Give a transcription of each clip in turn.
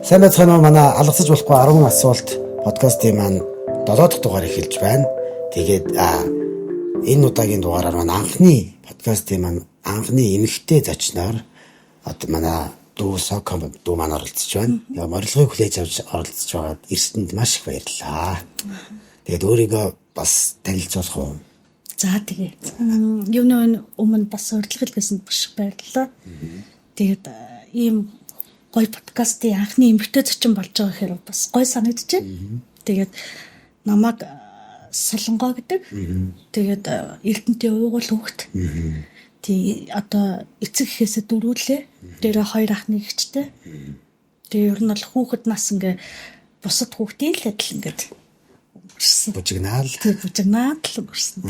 Сайн байцгаана уу манай алгасаж болохгүй 10 асуулт подкастын маань 7 дахь дугаар эхэлж байна. Тэгээд энэ удаагийн дугаараар маань анхны подкастын маань анхны эмэгтэй зочноор одоо манай дүү Соком дүү маань оролцож байна. Яг морилгыг хүлээж авч оролцож байгаад эрсдэнд маш их баярлалаа. Тэгээд өөрийгөө бас танилцуулах уу? За тэгээ. Юуны өмнө бас урилга хийсэн маш их баярлалаа. Тэгээд ийм гоё подкастын анхны эмэгтэй зочин болж байгаа хэрэг бас гоё санагдчихэ. Тэгээд намайг Солонгоо гэдэг. Тэгээд Эрдэнэтийн уугуул хүүхэд. Тий одоо эцэг эхээсээ дөрүүлээ. Дээрээ 2 ахны эгчтэй. Тэгээ ер нь бол хүүхэд нас ингээ бусад хүүхдийн л адил ингээд бужигнаал. Тий бужигнаал өнгөрсөн.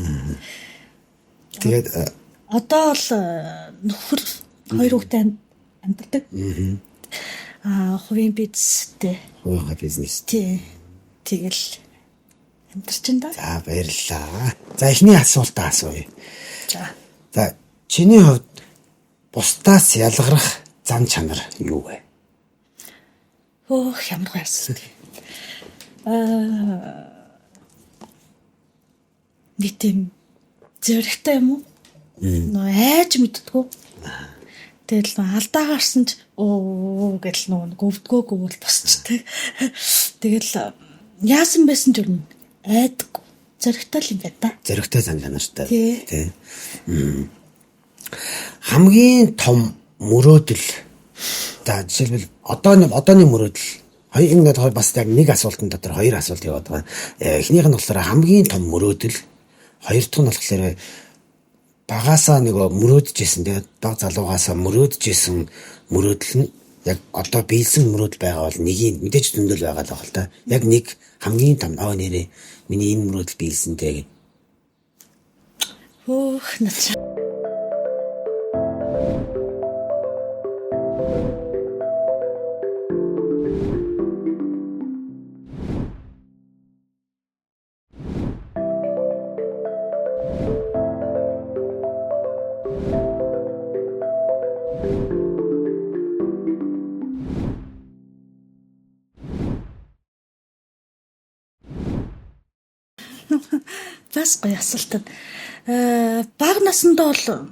Тэгээд одоо л нөхөр 2 хүүхдээ амьдардаг. Хувийн бизнестэй. Хувийн бизнес. Тий. Тэгэл амьдарч байна да. За баярлалаа. За эхний асуултаа асууя. За чиний хувьд бусдаас ялгарах зан чанар юу вэ? Ямар гоё асуулт. Нийтэм зэрэгтэй юм уу? Нөө айж мэддэггүй. Тэгэл алдаа гарсан ч гэл нөө өвдгөөгүй бол босчтой. Тэгэл яасан байсан ч юм айдаггүй. Зэрэгтэй л юм байна да. Зэрэгтэй зан чанартай. Тий. Хамгийн том мөрөөдөл. За жишээлбэл одооны мөрөөдөл. Ингээд бас яг нэг асуултын дотор 2 асуулт яваад байгаа. Эхнийх нь болохоор хамгийн том мөрөөдөл. Хоёр дахь нь болохоор багасаа нөгөө мөрөөдөжсэн тэгээд баг залуугаасаа мөрөөдөжсэн мөрөөдөл нь яг одоо биелсэн мөрөөдөл байгаа бол нэгийг мэдээж зөндөл байгаа л байна л та. Яг нэг хамгийн том нэрээ миний энэ мөрөөдөл биелсэнтэй гэх. Нач. Бас гоё асуулт. Бага насндаа бол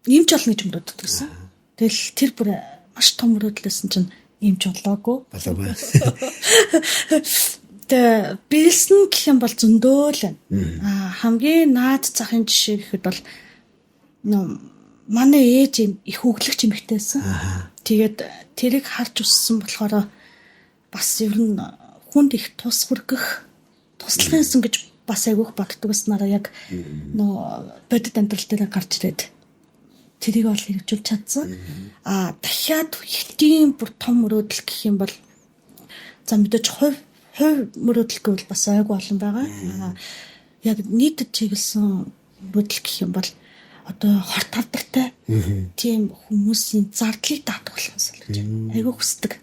эмч болно гэж мөрөөддөг гэсэн. Тэгэл тэр бүр маш том мөрөөдлөөсөн чинь эмч болоогүй. Тэгээ биелсэн гэх юм бол зөндөө л байна. Хамгийн наад захын жишээ гэхэд бол манай ээж их хөглөгч эмэгтэйсэн. Тэгээд тэрийг харж өссөн болохоор бас ер нь хүнд их тус хүргэх туслахынсан гэж бас айгүйх боддог баснараа яг нөө бодит амьдрал дээр гарч ирээд тэрийг бол хэрэгжүүлж чадсан. Дахиад хэтийн бүр том мөрөөдөл гэх юм бол за мэдээж хувь мөрөөдөл гэвэл бас айгүй олон байгаа. Яг нийтэд чиглэсэн мөрөөдөл гэх юм бол одоо хорт алдартай тийм хүмүүсийн зардлыг даатгуулахаас л гэж айгүй хүсдэг.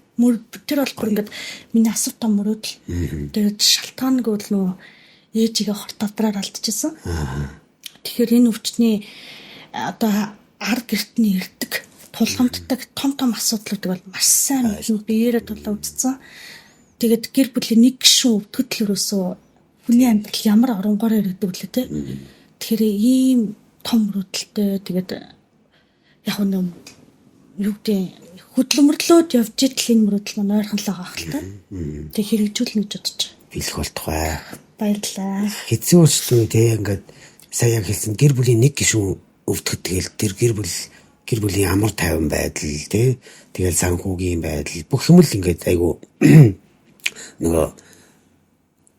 Тэр бол бүр ингээд миний асар том мөрөөдөл. Тэгээд шалтгаан гэвэл нөө ээжигээ хорт алдраар алдчихсан. Тэгэхээр энэ өвчтний одоо ард гертний ирдэг тулгамддаг том асуудлууд бол маш сайн биеэрээ тулаудсан. Тэгээд гэр бүлийн нэг гишүүн өвдгөл өрөөсөө хүний амьдрал ямар оронгоор ирдэг лээ те. Тэгэхээр ийм том мөрөөдөлтэй тэгээд яг нэг юу гэдэг хөдөлмөрлөөд явж идэл энэ мөрөөдөл маань ойрхон л байгаа хэл та. Тэг хэрэгжүүлнэ гэж бодож байгаа. Хэлэх болтугай. Баярлалаа. Хэцүү шүү дээ ингээд сая хэлсэн гэр бүлийн нэг гишүүн өвдөхөд тэгэл тэр гэр бүлийн амар тайван байдал тий тэгэл санхүүгийн байдал бүх юм л ингээд айгу нөгөө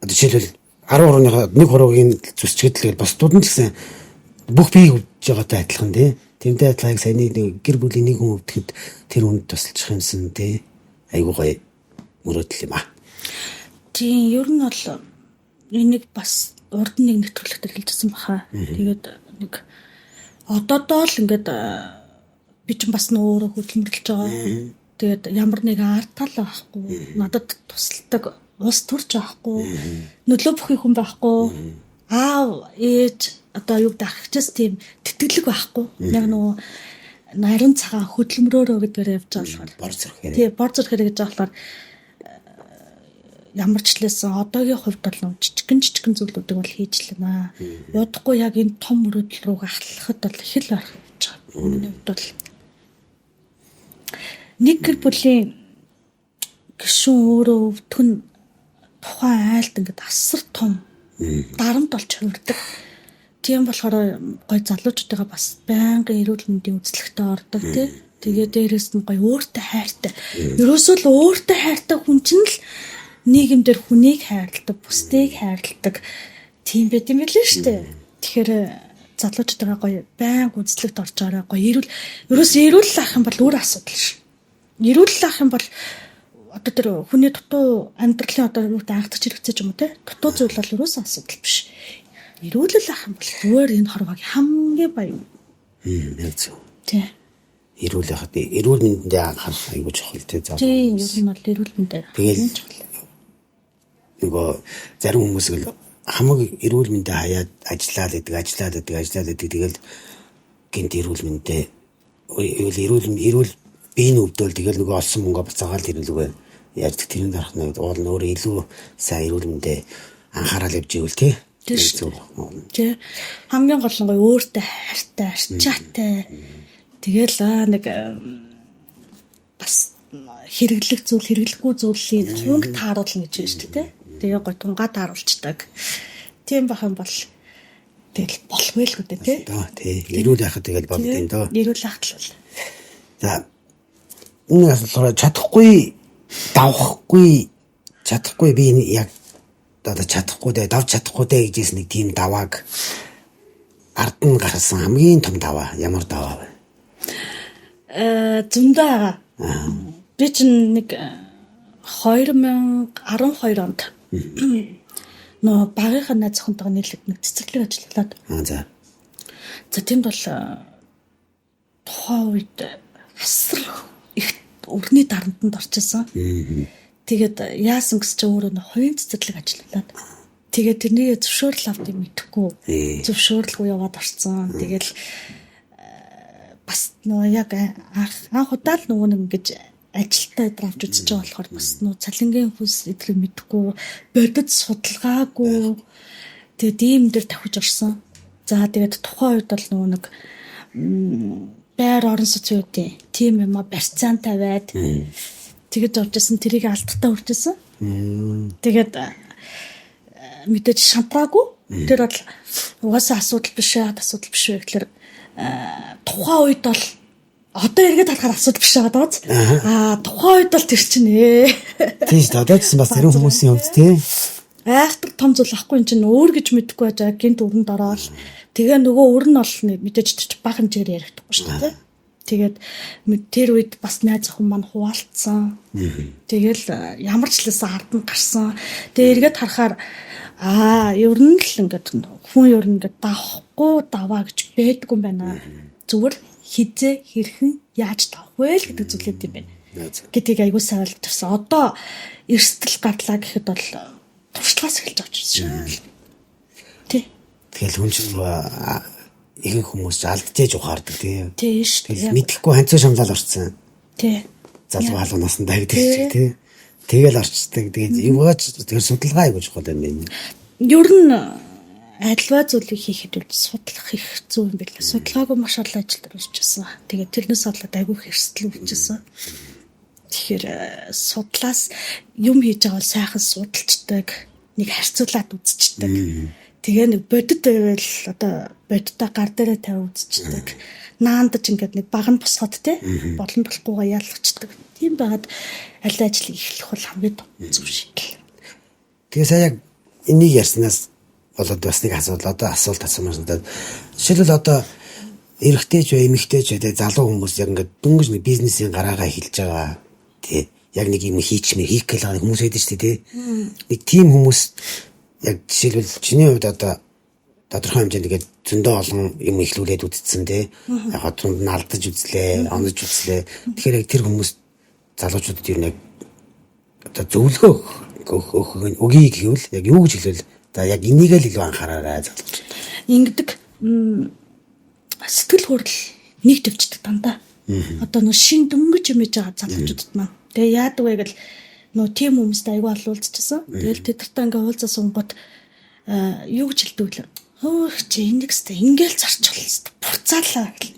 жишээлбэл 13-ны 1%-ийн зүсчгэдэл бусдууд нь ч гэсэн бүх бие өвдөж байгаатай адилхан тий тэмдэг адилхан саяны гэр бүлийн нэг хүн өвдөхөд тэр хүнд тусалчих юмсан тий айгу гоё мөрөөдөл юм аа. Тийм ер нь бол энийг бас урд нэг нэвтрүүлэгтэр хэлжсэн баха. Тэгээд нэг одоодоо л ингээд би ч бас нөөрэ хөдөлмөрлөж байгаа. Тэгээд ямар нэгэн арт тал байхгүй. Надад тусалдаг ус төрж байхгүй. Нөлөө бүхий хүн байхгүй. Аав ээж одоо юу дахичс тийм тэтгэлэг байхгүй. Яг нөгөө нарийн цагаан хөдөлмөрөөрөө гэдгээр явж байгаа болохоор бор зэрэхээр. Тий, бор зэрэхээр гэж байгаа болохоор ямар ч лээсэн одоогийн хувьд бол жижигэн зүйлүүдийг бол хийж лэнэ. Удахгүй яг энэ том мөрөдөл рүү ахлахад бол их л арга болж байгаа. Миний хувьд бол нэг гэр бүлийн гишүүн өөрөө өвдгөн тухайн айлд ингээд асар том дарамт болж хувирдаг. Тийм болохоор гой залуучуудаа бас байнгын эрүүл мэндийн үзлэгтээ ордог тий. Тэгээ дээрэс нь гой өөртөө хайртай. Ерөөсөө л өөртөө хайртай хүн чинь л нийгэмдэр хүнийг хайрладаг, бусдыг хайрладаг тийм байт юм билээ шүү дээ. Тэгэхээр залуучуудаа гой байнга үзлэгт орж байгаа гой ерөөс эрүүл ах юм бол өөр асуудал шүү. Эрүүл ах юм бол одоо тэр хүний дутуу амьдралын одоо юу гэдэг анхдагч хэрэгцээ юм уу те дутуу зүйл бол ерөөсөө асуудал биш. Эрүүлэл ах юм бол зүгээр энэ хорвоог хамгийн баян. Яг зөв. Тий. Эрүүл яхад эрүүл мэндэндээ анхаарах айгуу чухал тий. Тий, ер нь бол эрүүл мэндээ. Тэгэл нөгөө зарим хүмүүс л хамаг эрүүл мэндээ хаяад ажиллаад идэг тэгэл гинт эрүүл мэндээ эрүүл биений өвдөл тэгэл нөгөө олсон мөнгө буцаагаал ирэлгүй яадаг тэрний дарах нь уул нь өөрөө илүү сайн эрүүл мэндээ анхаарал явж ивэл тий. Тий. Хамгийн гол нь өөртөө хайртай, арчаатай. Тэгэл нэг бас хэрэглэх зүйл, хэрэглэхгүй зүйлийг тунг тааруулна гэж байна шүү дээ. Тэгээ гой тунгаа тааруулцдаг. Тийм бахан бол тэгэл болохгүй л үү тий. Тий. Эрүүл яхад тэгэл болдгийн доо. Эрүүл яхад л. За энэ асуулаараа чадахгүй би яг одоо чадахгүй давж чадахгүй гэжээс нэг тийм давааг ард нь гарсан хамгийн том даваа ямар даваа вэ? Зөндөө. Би чинь нэг 2012 онд нөө багийнхаа найз охинтойгоо нийлээд нэг цэцэрлэг ажиллаад. За. За тийм бол тухайн үед асар их өргөний дарамтанд орчихсон. Тэгээд яасан гэж чи өөрөө хувийн цэцэрлэг ажиллаад. Тэгээд тэрний зөвшөөрөл авдгийг мэдэхгүй. Зөвшөөрлгүй яваад орсон. Тэгэл бас нөө яг анх удаа л нөгөө нэг ингэж ажилтаа авч үзэж байгаа болохоор бас нөө цалингийн хүс эдрийг мэдэхгүй, бодит судалгаагүй. Тэгээд ийм дээр тавьж орсон. За тэгээд тухайн үед бол нөгөө нэг байр орон социодын тим юм барьцаан тавиад тэгээд явжсэн тэрийг алдтаа үржсэн. Тэгээд мэдээж шантаагүй. Тэр бол угаасаа асуудал биш ээ гэхэлэр тухайн үед бол одоо эргээд харахаар асуудал биш байгаа даа. Тухайн үед бол тэр чинь тийм шүү дээ. Одоо ч бас зарим хүмүүсийн хувьд тийм айхтар том зүйл ахгүй юм чинь өөр гэж мэдэхгүй байж гинт өрөнд ороод тэгээ нөгөө өр нь бол мэдээж бага хэмжээгээр ярихдаггүй шүү дээ. Тэгээд тэр үед бас найз охин маань хуваалцсан. Тэгэл ямар ч лээс ард нь гарсан. Тэгээ эргээд харахаар ер нь л ингээд хүн ер нь ингээд давахгүй даваа гэж байдгүй юм байна. Зүгээр хизээ хэрхэн яаж давах вэ гэдэг зүйлүүд юм байна. Гэдгийг аягүй сайн ойлгочихсон. Одоо эрсдэл гарлаа гэхэд бол туршлагаас эхэлж авч ирсэн шүү. Тий. Тэгэл хүн чинь ихэнх хүмүүс алдчихж ухаардаг тийм. Тийм шүү дээ. Мэдхгүй ханцуу шамлал орцсон. Тий. Залуу халуун насндаа гэдэг чинь тий. Тэгэл орчдөг. Тэгээд юугаач тэр судалгаа аягүй чухал юм байна. Ер нь альва зүйлийг хийхэд бол судлах их зүй юм билээ. Судалгаагүй маш олон ажил дээр урьдчилсан. Тэгээд тэрнээс болоод аягүй их эрсдэл үлдчихсэн. Тэгэхээр судлаас юм хийж байгаа бол сайхан судалцдаг, нэг харьцуулаад үзчихдэг. Тэгээ нэг бодит байвал одоо бодиттой гар дээрээ тавь үзчихдэг. Наандаж ингээд нэг баг нь босгоод те болон болохгүйгээ ялгчдаг. Тийм байгаад аль ажлыг эхлэх бол хамгийн зөв шийдэл. Тэгээ сая яг энийг ярьснаас болоод бас нэг асуудал одоо асуулт асуумаар. Жишээлбэл одоо эрэгтэйч бай, эмэгтэйч бай, залуу хүмүүс яг ингээд дөнгөж нэг бизнесийн гараагаа эхэлж байгаа. Тий. Яг нэг юм хийх гээл байгаа хүмүүс байдаг шүү дээ, тий. Нэг тийм хүмүүс яг жишээлбэл чиний хувьд одоо тодорхой хэмжээнд ингээд зөндөө олон юм ихлүүлээд үтцсэн тий. Яг тунд нь алдаж үзлээ, онож үзлээ. Тэгэхээр яг тэр хүмүүс залуучуудад юу нэг одоо зөвлөгөө өгье гэвэл яг юу гэж хэлвэл за яг энийг л илүү анхаараарай залуучууд. Ингэдэг сэтгэл хөдлөл нэг төвчдөг дандаа. Одоо нөө шин дөнгөж юм ээж байгаа залуучуудад маань. Тэгээ яадаг вэ гэл нөө тийм хүмүүст аягүй алуулчихсан. Тэгэл тэдэртээ ингээ уулзаа сунгууд юу гэж хэлдэг вэ? Хөөх чи индекстэй ингээл зарчлаа. Бурцаалаа гэл.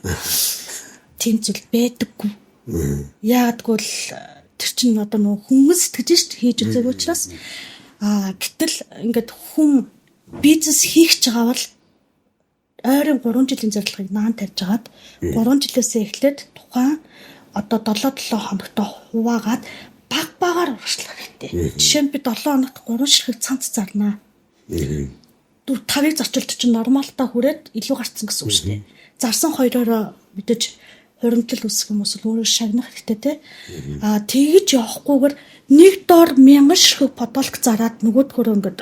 Тийм зүйл байдаггүй. Яадгүй л тэр чинь одоо нөө хүмүүс сэтгэж шít хийж үзэг учраас гэтэл ингээд хүн бизнес хийх гэж байгаа бол ойрын 3 жилийн зорилгыг наан тавьж агаад 3 жилээсээ эхлээд тухайн одоо 7 хоногтой хуваагаад багаар урагшлах хэрэгтэй. Жишээ нь би 7 хоногт 3 ширхэг цанц зарнаа. 4-5-ыг зарчулт чинь нормалтаа хүрээд илүү гарцсан гэсэн үг шүү дээ. Зарсан хоёроо мэдээж хуримтлал үүсэх юм уус өөрөө шагнах хэрэгтэй те. Тэгж явахгүйгээр нэг доор 1000 ширхэг подолк зараад нөгөөдгөрөө ингээд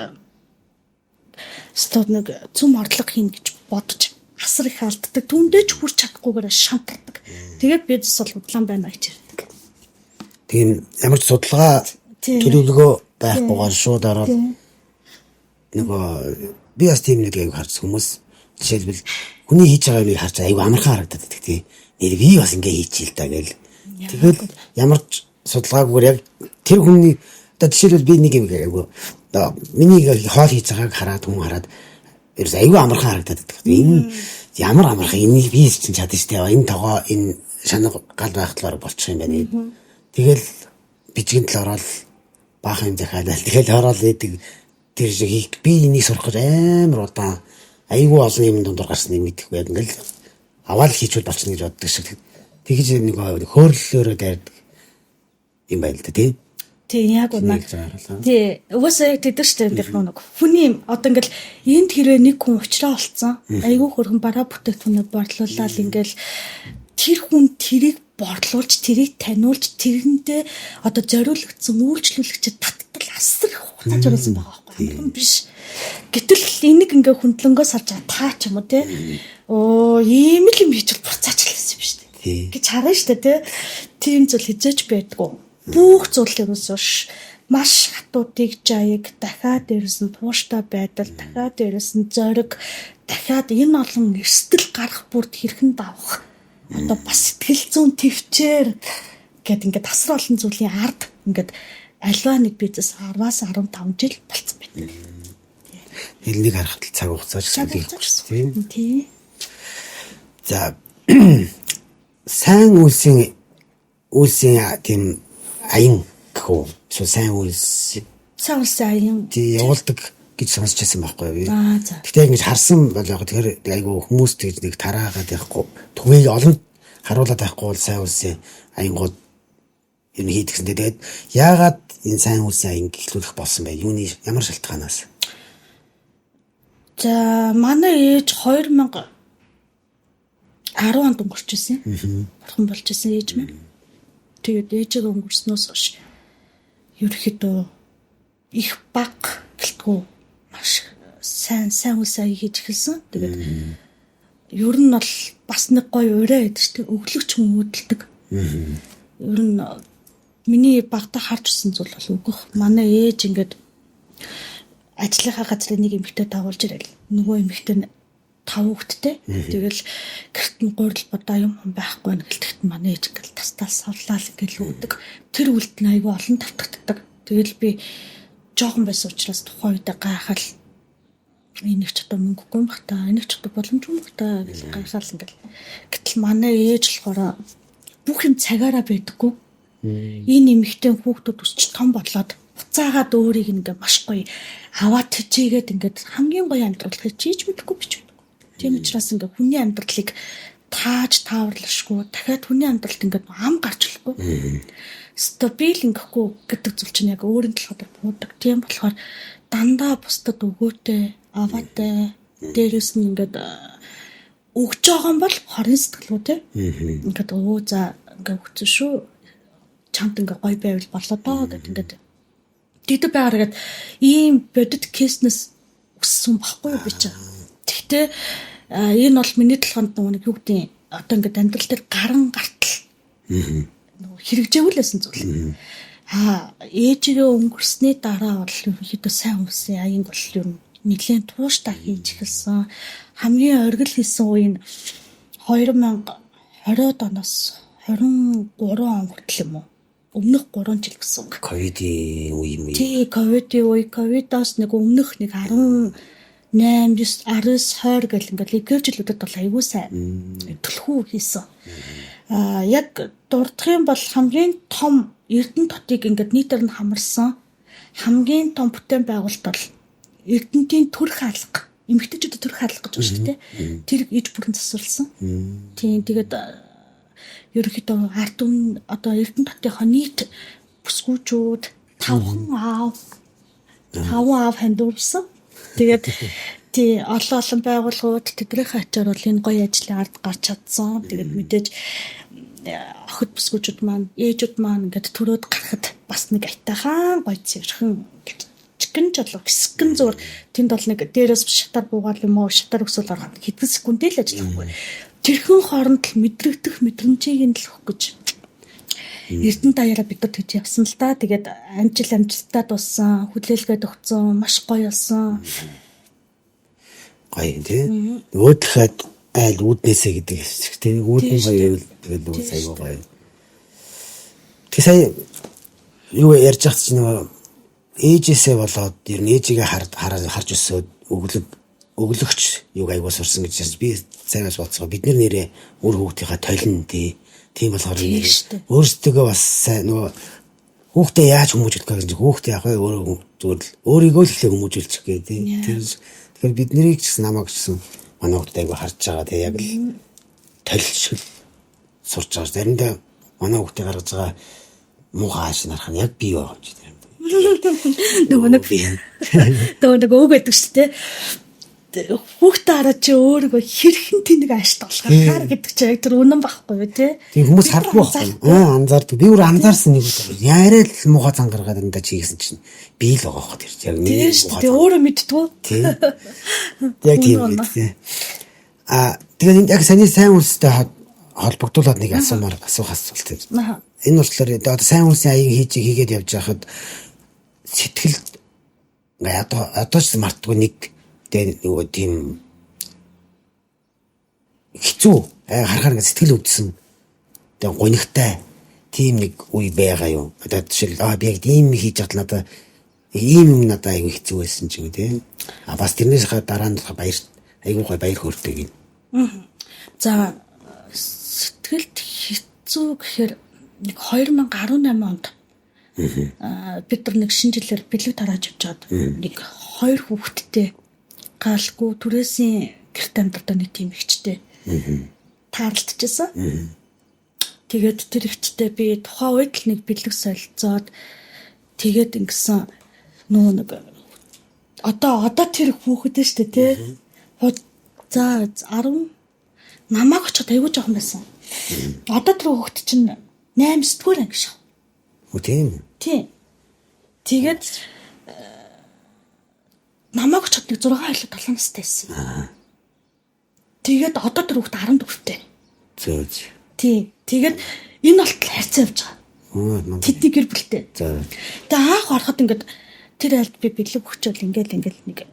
стод нэг цөм орлого хийн гэж бодож асар их алддаг. Түндэж хүрч чадахгүйгээр шантардаг. Тэгээд бизнес бол удлаан байна гэж ярьдаг. Тийм ямар ч судалгаа төлөвлөгөө байхгүйгээр шууд ороод нөгөө би бас тийм нэг аяг харц хүмүүс жишээлбэл хүний хийж байгаа юмыг харж аяг амархан харагдаад байдаг тийм. Нэр би бас ингэ хийчихээ л да гэл. Тэгэл ямар ч судалгаагүй яг тэр хүний одоо жишээлбэл би нэг юм аяг миний хоол хийж байгааг хараад хүн хараад ерөөс аягүй амархан харагдаад байдаг. Энэ ямар амархан энийг би чинь чадна штэ. Энэ тогоо энэ шанаг гал байх талаар болчих юм байна. Тэгэл бичгийн тал ороод баах юм захиалал тэгэл ороод идэг тэр шиг би энийг сурах гэж амар удаан аягүй олон юм дундуур гарсныг мэдэхгүй яг ингээл аваад хийчихвэл болчихно гэж боддог шиг. Тэгж нэг хөөрөлөөрөө дайрдаг юм байл та тийм. Тийм яг үнэ. Тий уусаа тэдэр штэ тэр нэг хүний одоо ингээл энд хэрвээ нэг хүн уучраа олцсон айгүй хөргөн бараа бүтээгдэхүүнээ борлуулаад ингээл тэр хүн тэрийг борлуулж тэрийг таниулж тэрэндээ одоо зориулагдсан үйлчлүүлэгчд татдал асар их хугацаа зориулсан байгаа байхгүй юм биш. Гэтэл энийг ингээ хөндлөнгөөс харж байгаа таа ч юм уу те. Ийм л юм хийж буцаачлсан юм шүү дээ. Гэж харна шүү дээ те. Тийм зүйл хизээж байдгүй. Бүх зүйлийг өсөш маш хатуудыг жаяг дахиад дээрэс нь тууштай байдал дахиад дээрэс нь зориг дахиад энэ олон эрсдэл гарах бүрд хэрхэн давах одоо бас сэтгэл зүйн төвчээр гэд ингээд асар олон зүйлийн ард ингээд альва нэг бизнес 10-аас 15 жил болцсон байна. Нэг харахад л цаг хугацаа ч тийм. За сайн үлсийн тийм аян гэхүү сайн үлс аян тий явуулдаг гэж сонсч байсан байхгүй юу. Гэтэ ингэж харсан бол яг тэгэхээр айгүй хүмүүс тэгж нэг тараагаад байхгүй түгээг олон харуулад байхгүй бол сайн үлсийн аянгууд юм хийдгсэн. Тэгээд яагаад энэ сайн үлсийн аян гэхлүүлэх болсон бэ? Юуны ямар шалтгаанаас? За манай ээж 2010 онд өнгөрч ирсэн. Бурхан болж ирсэн ээж минь. Тэгээд ээжээ өнгөрснөөс хойш ерөөхдөө их баг гэлтгүү маш сайн үлсээ хийж эхэлсэн. Тэгээд ер нь бол бас нэг гоё ураа байдаг шүү дээ. Өглөгч хүн үүдэлдэг. Ер нь миний багтаа харж ирсэн зүйл бол үгөх. Манай ээж ингээд ажлынхаа газрын нэг эмэгтэй дагуулж ирэл. Нөгөө эмэгтэй 5 хүүхэдтэй. Тэгэл гэрт нь гурил бодоо юм байхгүй нэг гэлтэхт манай ээж ингээл тастал савлал ингээл үүдэг. Тэр үлд нь айгүй олон тавтагддаг. Тэгэл би жоохон байсан учраас тухайн үед гайхал энийг ч одоо мөнгөгүй юм бах та энийг ч одоо боломжгүй юм бах та гэж гайхал ингээл. Гэтэл манай ээж болохоор бүх юм цагаараа байдаггүй. Энэ эмэгтэй хүүхдүүд өсч том болоод буцаагаад өөрийг ингээ маш гоё аваад төжээгээд ингээд хамгийн гоё амьдралыг хийж мэдэхгүй бич. Тийм учраас ингээ хүний амьдралыг тааж тааварлашгүй дахиад хүний амьдралд ингээ ам гарч болохгүй. Стабил ингэхгүй гэдэг зүйл чинь яг өөрийн толгойд буудаг. Тийм болохоор дандаа бусдад өгөөтэй, аваатай, дээрээс нь ингээ өгч байгаа юм бол хорин сэтгэлгүй те. Ингээд за ингээ өгсөн шүү. Чамд ингээ гоё байвал болоо доо гэдэг ингээд тэгдэг байгаагаад ийм бодит кейснес өссөн байхгүй юу би чи. Гэхдээ энэ бол миний толгойд нэг юу гэдэг одоо ингээд амьдрал дээр гаран гартал хэрэгжэвүүлсэн зүйл. Ээжигээ өнгөрсний дараа бол ерөнхийдөө сайн хүссэн аян бол ер нь нэлээд тууштай хийж эхэлсэн. Хамгийн оргил хийсэн үе нь 2020 20-од оноос 23 он хүртэл юм уу? Өмнөх 3 жил гэсэн үг. Ковидын үе юм. Тий, ковидын үе, ковидоос нэг өмнөх нэг 18, 19, 20 гэл ингээд лигэр жилүүдэд бол аягүй сайн төлхөө хийсэн. Яг дурдах юм бол хамгийн том Эрдэнэ хотыг ингээд нийтээр нь хамарсан хамгийн том бүтээн байгуулалт бол Эрдэнэтийн төрх хаалга, эмэгтэйчүүдэд төрх хаалга гэж байна шүү дээ. Тэр иж бүрэн засварласан. Тийм тэгээд ерөнхийдөө ард түмэн одоо Эрдэнэ хотынхоо нийт бүсгүүчүүд 5 аав хандуурсан. Тэгээд тий олон байгууллагууд тэднийхээ ачаар бол энэ гоё ажлын ард гарч чадсан. Тэгээд мэдээж охид бүсгүүчүүд маань, ээжүүд маань ингээд төрөөд гарахад бас нэг айтайхан гоё цэвэрхэн чигэн жолоо хэсгэн зур тэнд бол нэг дээрээс шатар буугаад юм уу шатар өсөөл ороход хэдэн секундтэй л ажиллахгүй. Тэрхэн хооронд л мэдрэгдэх мэдрэмжийг нь л өгөх гэж Эрдэнэ даяараа бид нар тэгж явсан л та. Тэгээд амжилттай дууссан, хүлээлгээд өгсөн, маш гоё болсон. Гоё тий. Өөдлөхөд айл үүднээсээ гэдэг хэсэг тий. Үүдэн гоё тэгээд нөгөө сайн гоё. Тэг сая юу ярьж байгаа чинь нөгөө ээжээсээ болоод ер нь ээжигээ харж өсөөд өглөгч юг аягүй сурсан гэж би цаанаас бодсоо бид нэрээ өөр хүүхдийнхаа толин тий. Тийм болохоор өөрсдөө бас сайн нөгөө хүүхдээ яаж хүмүүжүүлэх гэж хүүхдээ яг өөрөө зүгээр л өөрийгөө л ихлэ хүмүүжүүлчих гэдэг тийм. Тэгэхээр бид нарыг ч гэсэн намайг ч гэсэн манай хүүхдээ айгүй харж байгаа тийм яг л толшил сурч байгаа. Заримдаа манай хүүхдээ гаргаж байгаа муухай ааш нарах нь яг бий байгаа юм чи тийм. Нөгөө нэг үг гэдэг шүү дээ. Хүүхдээ хараад чи өөрийгөө хэрхэн тэнэг ааштай болохоор хаар гэдэг чи яг тэр үнэн байхгүй юу тий. Тийм хүмүүс хардгүй байхгүй. Анзаардаг. Би өөр анзаарсан нэг үү. Яриа л муухай цан гаргаад энэ чи хийсэн чинь би л байгаа хөө тэр яг нэг муухай. Тэгээ өөрөө мэдтгүү. Тий. Яг тийм үү. Тэгээд энэ яг саний сайн үлстэй холбогдуулаад нэг асуух асуулт юм. Энэ болохоор одоо сайн үлсийн аяыг хийгээд явж байхад сэтгэл ингээ одоо ч мартгүй нэг нөгөө тийм хэцүү харахаар ингээ сэтгэл өвдсөн тэгээ гонигтай тийм нэг үе байгаа юу. Одоо жишээл би яг ийм хийж чадлаа надаа ийм юм надаа аягүй хэцүү байсан ч юм тий. Бас тэрнээс дараа нь аягүй гой баяр хөөртэй гин. За сэтгэлд хэцүү гэхээр нэг 2018 онд бид нар нэг шинэ жилээр бэлэг тарааж явжгаад нэг 2 хүүхэдтэй гаалгүй түрээсийн гэрт амьдрал нэг тийм ихчтэй таарлтжсэн. Тэгээд тэр ихчтэй би тухайн үед л нэг бэлэг солилцоод тэгээд ингэсэн нөө нэг одоо тэр хүүхэд шүү дээ тий. За 10 намайг очиход аягүй жоохон байсан. Одоо тэр хүүхэд чинь 8 сэтгүүр анги шав. Үгүй тийм. Тийм. Тэгээд намайг очиход нэг 6 айлт 7 настай байсан. Тэгээд одоо тэр хүүхэд 14-тэй. Зөө. Тийм. Тэгээд энэ болтол хайрцаа явж байгаа. Тэдний гэр бүлтэй. Тэгээд анх ороход ингээд тэр айлд би бэлэг өгчөөл ингээл нэг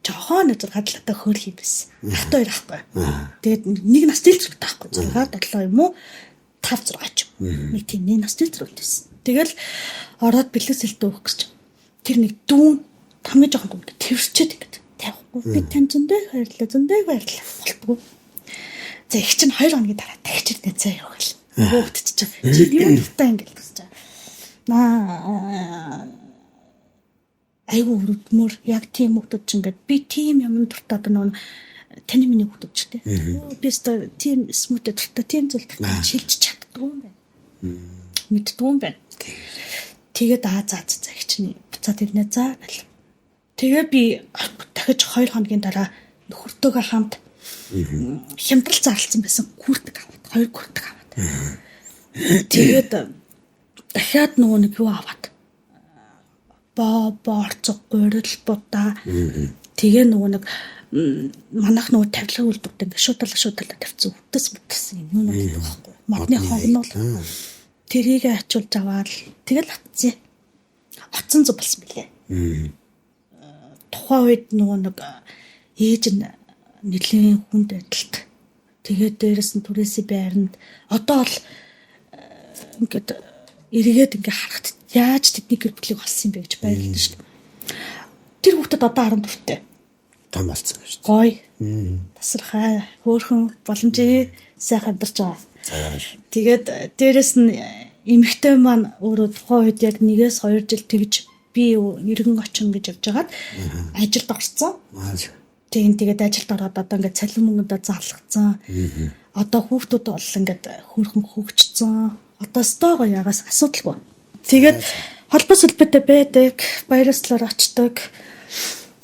жоохон нэг 6 талаатай хөөр хийвсэн. Ахтай хоёр ахгүй. Тэгээд нэг настай л зэрэгтэй ахгүй. 6 7 юм уу? 5 6 ч юм. Нэг тийм нэг настай зэрэгтэйсэн. Тэгэл ороод бэлэг сэлтэ өгөх гэж. Тэр нэг дүүн хамгийн жоохон дүнд тэрчээд ингээд тавихгүй. Би тань зөндөө баярлаа. Болтгоо. За их чинь 2 хоногийн дараа тагчид нэцээ явах л. Хөөхт чи юм дутаа ингээд гэж. Айгу өрөвдмөр яг тийм хүмүүс ч ингээд би тийм юм дуртай одоо нөө таны миний хүмүүс ч тийм. Би өстө тийм смут дуртай тийм зүйл шилж чаддгүй юм байна. Мэддгүй юм байна. Тэгээд за их чинь буцаад ирнэ за гэл. Тэгээ би дахиж 2 хоногийн дараа нөхөртөөгөө хамт хямдрал зарлсан байсан күртэг аваад 2 күртэг аваад. Тэгээд дахиад нөгөө нэг юу аваад боорцог гурил будаа тэгээ нөгөө нэг манайх нөгөө тавилга үйлдвэрт ингээ шуудалаа тавьсан үтс юм байхгүй модны хогнол тэрийг ачуулж аваад тэгэл атсан. Атсан зүг болсон билээ. Тухайн үед нөгөө нэг ээж нь нэлийн хүнд байдалд Тэгээд дээрэс нь түрээсээ байранд одоо бол ингээд эргээд ингээ харахад яаж тэдний гэр бүлийг олсон юм бэ гэж баярлалаа шүү дээ. Тэр хүүхдэд одоо 14-тэй. Том болсон шүү дээ. Гой. Тасархай, хөөрхөн боломжтой сайхан амьдарч байгаа. Тэгээд дээрэс нь эмэгтэй маань өөрөө тухайн үед яг 1-2 жил тэгж би иргэн очин гэж явж хагаад ажилд орсон. Тэгээд ажилд ороод одоо ингээд цалин мөнгөндөө зарлагдсан. Одоо хүүхдүүд бол ингээд хөөрхөн хөгжсөн. Одоо стого ягаас асуудалгүй. Тэгээд холбоо сүлбэтэй байдаг, баярслаар очдог.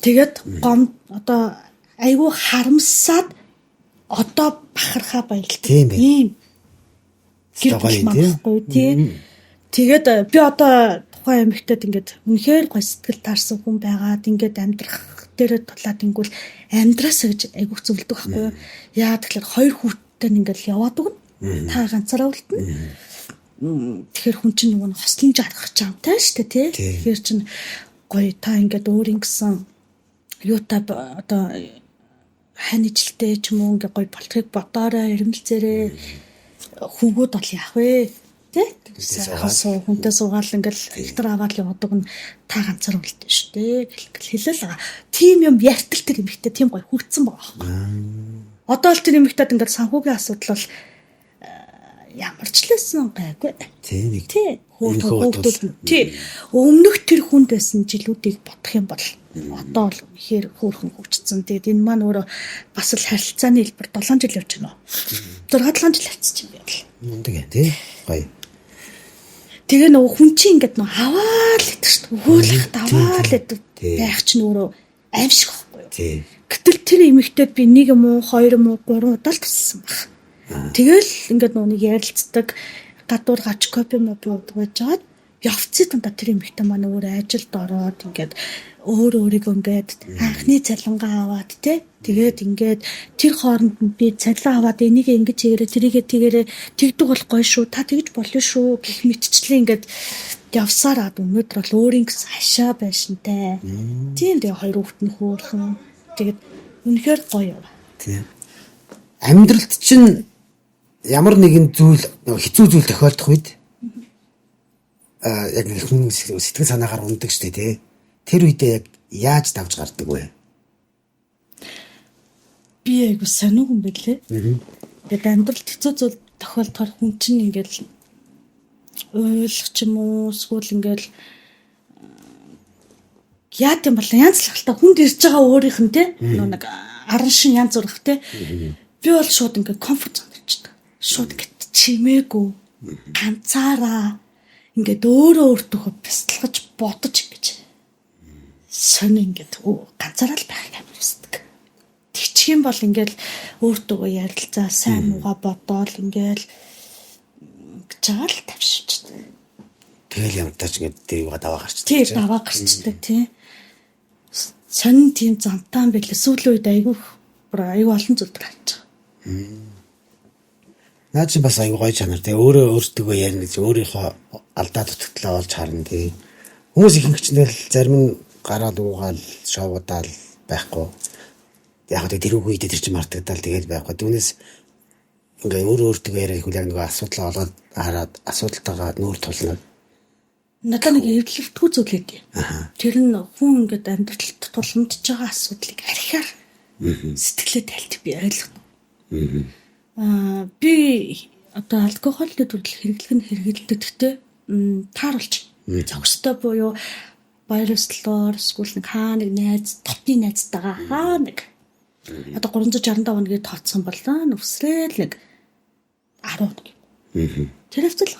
Тэгээд гом одоо айгүй харамсаад одоо бахархаа баялдаг. Тийм. Гэргүй тийм. Тэгээд би одоо тухайн эмэгтэйд ингээд үнэхээр гой сэтгэл таарсан хүн байгаад ингээд амьдрах дээрээ тулаад ингүүл амьдраасаа гэж айгүй зөвлөдөг байхгүй юу? Яа тэгэхээр 2 хүүхдтэй ингээд яваад өгнө. Та ганцаараа үлдэнэ. Тэгэхээр хүн чинь нөгөө хослон жаргах чамтай шүү дээ тий. Тэгэхээр чинь гоё та ингээд өөр ингэсэн юутай одоо хань ижилтэй ч юм уу ингээд гоё болтгийг бодоорой эрмэлзээрээ хүүгүүд бол яах вэ тий. Хасуу хүнтэй суугаал ингээд ихтер аваад л яваад өгнө. Та ганцаар үлдэн шүү дээ хэлэл байгаа. Тим юм яртал тэр эмэгтэй тийм гоё хүрцэн байгаа байхгүй. Одоо л тэр эмэгтэйд ингээд санхүүгийн асуудал бол ямар ч лсэн гайгүй. Тий. Хүүхдүүд тий. Өмнөх тэр хүнд байсан жилүүдийг бодох юм бол одоо л ихээр хөөрхөн хөгжсөн. Тэгээд энэ маань өөрөө бас л харилцааны хэлбэр 7 жил явж байна уу? 6-7 жил авчиж юм байна. Мундаг тий. Гоё. Тэгээ нөгөө хүн чинь ингээд нөгөө аваад л идэх шүү дээ. Өөлөх даваад л идэх байх чинь өөрөө аимшиг байхгүй юу? Тий. Гэтэл тэр эмэгтэйд би 1 юм уу 2 юм уу 3 удаа л туссан баг. Тэгэл ингээд нүг ярилцдаг гадуур гач копи мопи уудаг байжгаад явцсан тундаа тэр эмэгтэй маань өөр ажилд ороод ингээд өөрийгөө ингээд анхны цалингаа аваад тэгээд ингээд тэр хооронд би цалин аваад энийг ингэж хийгээрээ тэрийгээ тэгээрээ тэгдэг болохгүй шүү та тэгж болно шүү гэх мэтчлээ ингээд явсараад өнөөдөр бол өөрийн гэсэн хашаа байшинтай тийм тэгээ 2 хүүхэд нь хөөрхөн тэгээд үнэхээр гоё яваа. Тийм. Амьдралд чинь ямар нэгэн зүйл хэцүү зүйл тохиолдох үед яг хүн сэтгэл санаагаар ундаг штэ тий. Тэр үедээ яг яаж давж гардаг вэ? Би айгу сонио хүн байлээ. Тэгээд амьдралд хэцүү зүйл тохиолдохоор хүн чинь ингээл ойлгох ч юм уу эсвэл ингээл яа гэм бол янз л хальта хүнд ирж байгаа өөрийнх нь тий. Нэг аран шин янз бүрх тий. Би бол шууд ингээд комфорт зонд очдог. Шууд гэт чимээгүй ганцаараа ингээд өөртөө бясалгаж бодож ингэж сонио ингээд ганцаараа л байх юм хүсдэг. Тэгчих юм бол ингээд өөртөө ярилцаа сайн мууга бодоол ингээд гэж байгаа л тавьшичдаг. Тэгэл ямтаач ингээд тэр юугаа даваа гарчдаг. Тийм даваа гарчдаг тий. Сонин тийм зантаан байлээ. Сүүлийн үед айгүй олон зүйл гарч байгаа. Наа чи бас аюу гоё чанар тий өөртөө ярина гэж өөрийнхөө алдаа дутагдлаа олж харна тий. Хүмүүс ихэнх чинь зарим нь гараад уугаал шоудаал байхгүй. Яг л тэр үгүй дээр чи мартагдаал тэгээд байхгүй. Түүнээс ингээ өөртөө яриад хүлээн нөгөө асуудал олоод хараад асуудалтайгаа нүүр тулна. Надад нэг эвлэлтгүй зүйл гэдэг. Тэр нь хүн ингээд амьдралд тулгамдж байгаа асуудлыг архиар сэтгэлээ тайлт би ойлгоно. Би одоо алкогольны төрөл хэрэглэдэг гэхдээ тааруулж зогстой буюу баярлалаар эсвэл нэг хаа нэг найз дотны найзтайгаа хаа нэг одоо 365 хоногийн тооцсон бол нүсрээл нэг 10 тэр хэвчэл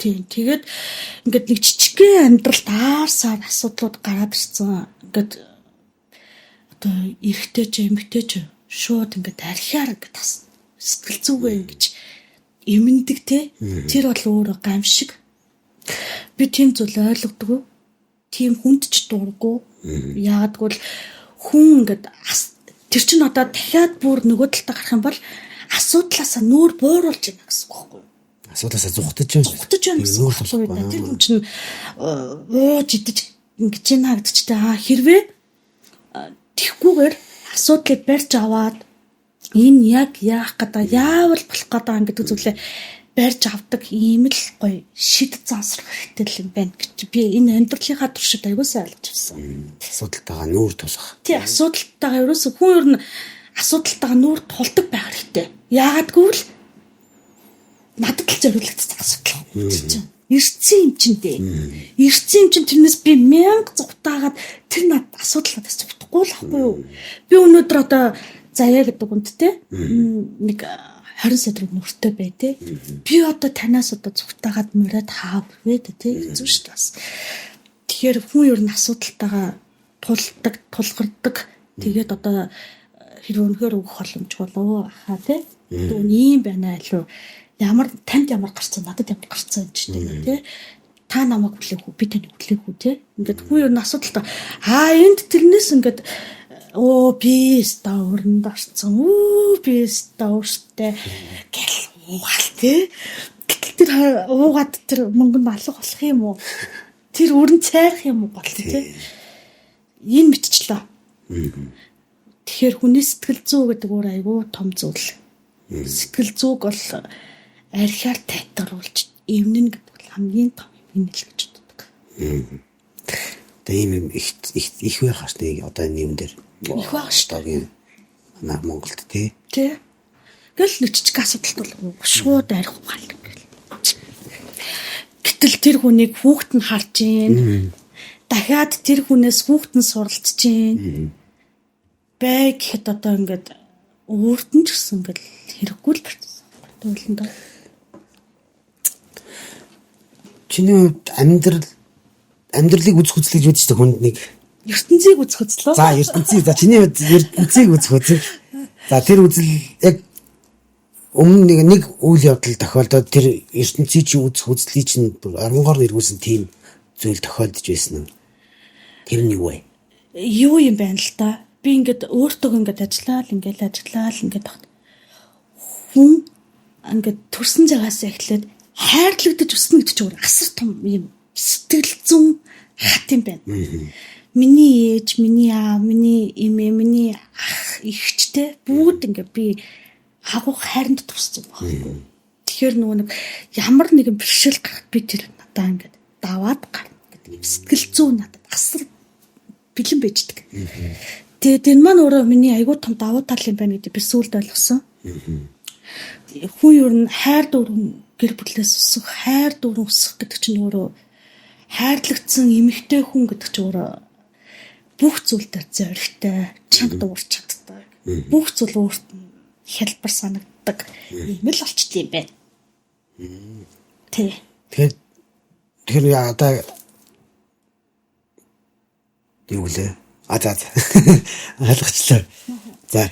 тийм тэгээд ингээд нэг жижигхэн амьдралд аарсаар асуудлууд гараад ирсэн ингээд одоо эрэгтэй ч эмэгтэй ч шууд ингээд архиар ингээд тас сэтгэл зүгээ ингэж эмэндэг те тэр бол өөрөө гамшиг би тийм зүйл ойлгодгүй тийм хүнд ч дурггүй яагадгүй хүн ингээд тэр чинь одоо дахиад бүр нөгөө талдаа гарах юм бол асуудлаасаа нүүр бууруулж байна гэсэн үг байхгүй юу? Асуудлаасаа зүхтэж байна гэсэн үг байхгүй юу? Тэр хүн чинь ууж идэж ингэж харагдчихтай хэрвээ тэгхгүйгээр асуудлыг барьж аваад Энэ яг яах гэдэг яавал болох гэдэг гэдэг зүйлээ барьж авдаг ийм л гоё шид заасрах хэрэгтэй юм байна гэж би энэ амьдралынхаа туршид аягуусаа ойлгож авсан. Асуудалтайгаа нүүр тулах. Тий, асуудалтайгаа ерөөсөө хүн ер нь асуудалтайгаа нүүр тулдаг байх хэрэгтэй. Яагадгүй л надад л зориулагдсан асуудал чинь. Эртсэн юм чинь дээ. Эртсэн юм чинь тэрнээс би 1000 зүгтаагаад тэр надад асуудал надаас зүгтахгүй л ахгүй юу. Би өнөөдөр одоо заяа гэдэг үнттэй нэг 20 сая нүртэй бай тээ. Би одоо танаас одоо зүгтаагаад мөрөд хааврээд тээ хэцүү шүү дээ. Тэгэхээр хүн ер нь асуудалтайгаа тулгардаг. Тэгээд одоо хэрэг өнөхөр өгөх боломж болов хаа тээ. Тэгвэл ийм байна илүү ямар танд ямар гарцсан надад ямар гарцсан юм чинь тээ. Та намайг хүлээх үү би таныг хүлээх үү тээ. Ингээд хүн ер нь асуудалтай энд тэрнээс ингээд би стаурнд орсон. Би стауртай гэл уугаал тий. Тэр уугаад тэр мөнгөнд алга болох юм уу? Тэр өрн цайрах юм уу гол тий. Энэ мэдчихлээ. Тэгэхээр хүний сэтгэл зүй гэдэг өөр айгүй том зүйл. Сэтгэл зүйг бол архиар тайтгаруулж эвнэн гэдэг бол хамгийн том юм л гэж боддог. Тэгээ ийм их байх шээ одоо энэ юм дээр. Их байх шүү дээ. Монголд тий. Тий. Гэл нэг жижиг асуудалт бол шууд арих ухаал гэл. Гэтэл тэр хүнийг хүүхэд нь харж гин. Дахиад тэр хүнээс хүүхэд нь суралцж гин. Бай гэхэд одоо ингээд өөрт нь ч гэсэн ингээд хэрэггүй л байна. Дуулан доо. Чиний амьдралыг үзэх үзэл гэж бодож та хүнд нэг ертөнцийг үзэх үзлөө. За ертөнцийг за чиний ертөнцийг үзэх үзэл. За тэр үзэл яг өмнө нэг үйл явдал тохиолдоод тэр ертөнцийг чи үзэх үзлийг чинь оронгоор нэргүүлсэн тийм зүйл тохиолдож байсан юм. Тэр нь юу вэ? Юу юм байна л та. Би ингээд өөртөө ингээд ажиллаад ингээд хүн ингээд төрсэн цагаас эхлээд хайрлагдаж өснө гэдэг чинь асар том юм сэтгэл зүйн хат юм байна. Миний ээж, миний аав, миний эмээ, миний ах, ихчтэй бүгд ингээ би хагуу хайранд туссан байна. Тэгэхээр нөгөө нэг ямар нэгэн бэрхшээл гарахад би тэр надаа ингээ даваад гарна гэдэг сэтгэл зүй надад асар бэлэн байждаг. Тэгээд энэ маань өөрөө миний айгүй том давуу тал юм байна гэдэг би сүүлд ойлгосон. Хүн ер нь хайр дүүрэн гэр бүлээс өсөх, хайр дүүрэн өсөх гэдэг чинь өөрөө хайрлагдсан эмэгтэй хүн гэдэг чинь өөрөө бүх зүйл дээр зоригтой, чанга дуурч чаддаг. Бүх зүйл өөрт нь хялбар санагддаг. Ийм л болчтой юм байна. Тий. Тэгэхээр одоо юу лээ? За. Ойлгочлаа. За.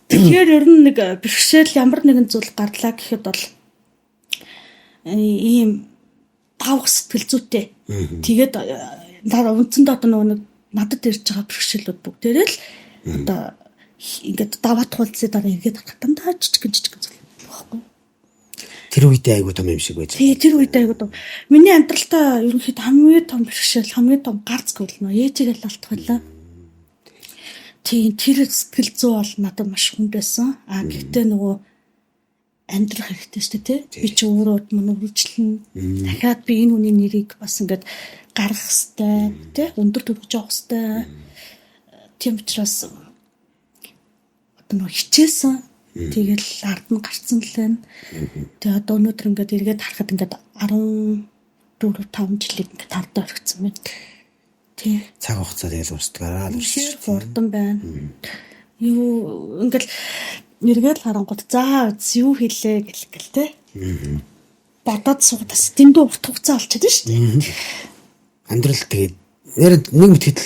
Тэгэхээр ер нь нэг бэрхшээл ямар нэгэн зүйл гарлаа гэхэд бол ийм давх сэтгэл зүйтэй. Тэгээд үндсэндээ одоо нэг надад ирж байгаа бэрхшээлүүд бүгдээрээ л одоо ингээд даваад хуулцээ дараа эргээд хатандаа жижиг зүйл байхгүй. Тэр үедээ айгуу том юм шиг байж. Тий, тэр үедээ айгуу том. Миний амьдралтаа ерөнхийдөө хамгийн том бэрхшээл, хамгийн том гарц гүйлнэ. Ээжигээ л алдах байлаа. Тий, тэр сэтгэл зүй бол надад маш хүнд байсан. Гэхдээ нөгөө амьдрах хэрэгтэй шүү дээ, тий. Би ч өөрөө мөн үргэлжлэн дахиад би энэ хүний нэрийг бас ингээд гаргах хэрэгтэй, тий. Өндөр төрөж явах хэрэгтэй. Тийм учраас одоо нөгөө хичээсэн. Тэгэл ард нь гарцсан л байна. Тэгээ одоо өнөөдөр ингээд эргээд харахад ингээд 14-5 жилийг ингээд тардаа орхисон байна. Тий. Цаг хугацаа тэгэл урсдагаараа л урсчих. Хурдан байна. Юу ингээд эргээд харангууд за юу хийлээ гэлгээл тий. Бодоод суудаас дэндүү урт хугацаа олчиход шүү дээ. Амьдрал тэгээд нэг мэтгэл